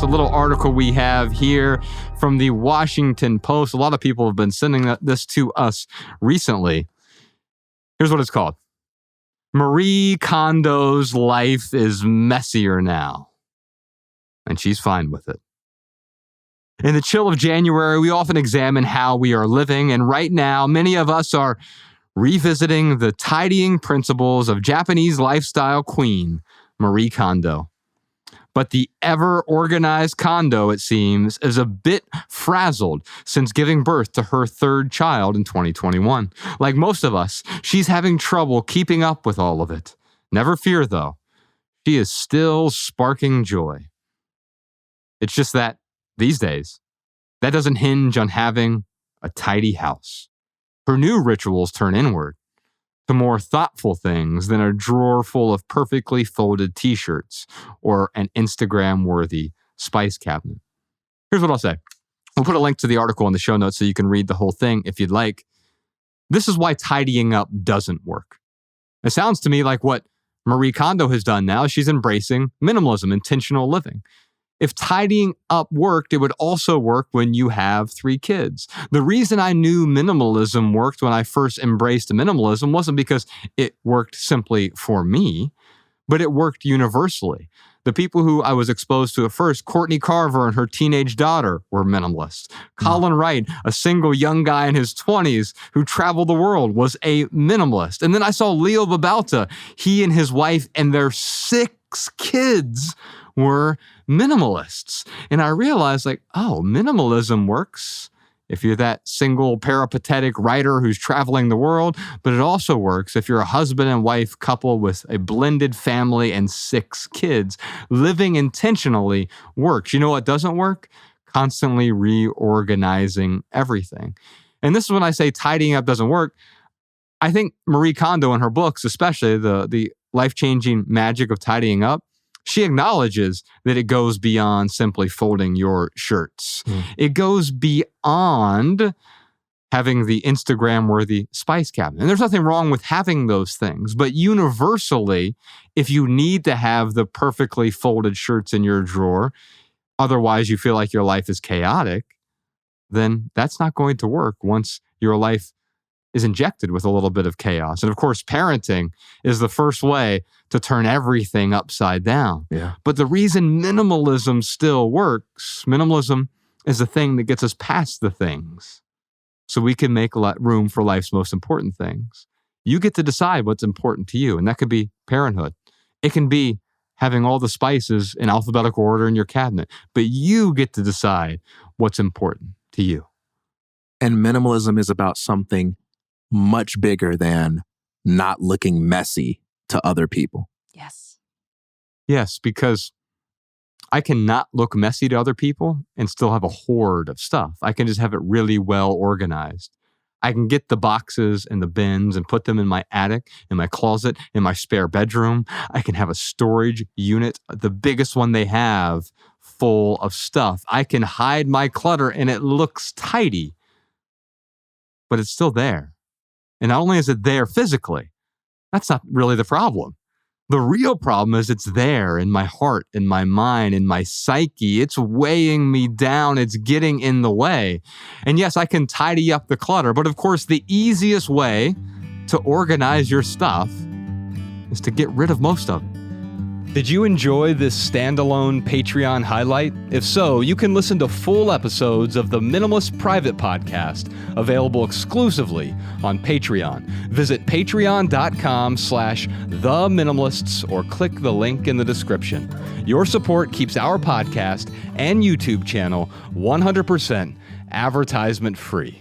a little article we have here from the Washington Post. A lot of people have been sending this to us recently. Here's what it's called. Marie Kondo's life is messier now, and she's fine with it. In the chill of January, we often examine how we are living, and right now, many of us are revisiting the tidying principles of Japanese lifestyle queen, Marie Kondo. But the ever-organized Kondo, it seems, is a bit frazzled since giving birth to her third child in 2021. Like most of us, she's having trouble keeping up with all of it. Never fear, though. She is still sparking joy. It's just that, these days, that doesn't hinge on having a tidy house. Her new rituals turn inward to more thoughtful things than a drawer full of perfectly folded t-shirts or an Instagram-worthy spice cabinet. Here's what I'll say. We'll put a link to the article in the show notes so you can read the whole thing if you'd like. This is why tidying up doesn't work. It sounds to me like what Marie Kondo has done now. She's embracing minimalism, intentional living. If tidying up worked, it would also work when you have 3 kids. The reason I knew minimalism worked when I first embraced minimalism wasn't because it worked simply for me, but it worked universally. The people who I was exposed to at first, Courtney Carver and her teenage daughter, were minimalists. Colin Wright, a single young guy in his 20s who traveled the world, was a minimalist. And then I saw Leo Babauta. He and his wife and their 6 kids were minimalists. And I realized, minimalism works if you're that single peripatetic writer who's traveling the world, but it also works if you're a husband and wife couple with a blended family and 6 kids. Living intentionally works. You know what doesn't work? Constantly reorganizing everything. And this is when I say tidying up doesn't work. I think Marie Kondo in her books, especially the life-changing magic of tidying up, she acknowledges that it goes beyond simply folding your shirts. It goes beyond having the Instagram-worthy spice cabinet. And there's nothing wrong with having those things. But universally, if you need to have the perfectly folded shirts in your drawer, otherwise you feel like your life is chaotic, then that's not going to work once your life is injected with a little bit of chaos. And of course, parenting is the first way to turn everything upside down. Yeah. But the reason minimalism still works, minimalism is the thing that gets us past the things so we can make room for life's most important things. You get to decide what's important to you, and that could be parenthood. It can be having all the spices in alphabetical order in your cabinet, but you get to decide what's important to you. And minimalism is about something much bigger than not looking messy to other people. Yes. Yes, because I cannot look messy to other people and still have a hoard of stuff. I can just have it really well organized. I can get the boxes and the bins and put them in my attic, in my closet, in my spare bedroom. I can have a storage unit, the biggest one they have, full of stuff. I can hide my clutter and it looks tidy, but it's still there. And not only is it there physically, that's not really the problem. The real problem is it's there in my heart, in my mind, in my psyche. It's weighing me down. It's getting in the way. And yes, I can tidy up the clutter, but of course, the easiest way to organize your stuff is to get rid of most of it. Did you enjoy this standalone Patreon highlight? If so, you can listen to full episodes of the Minimalist Private Podcast, available exclusively on Patreon. Visit patreon.com/theminimalists or click the link in the description. Your support keeps our podcast and YouTube channel 100% advertisement free.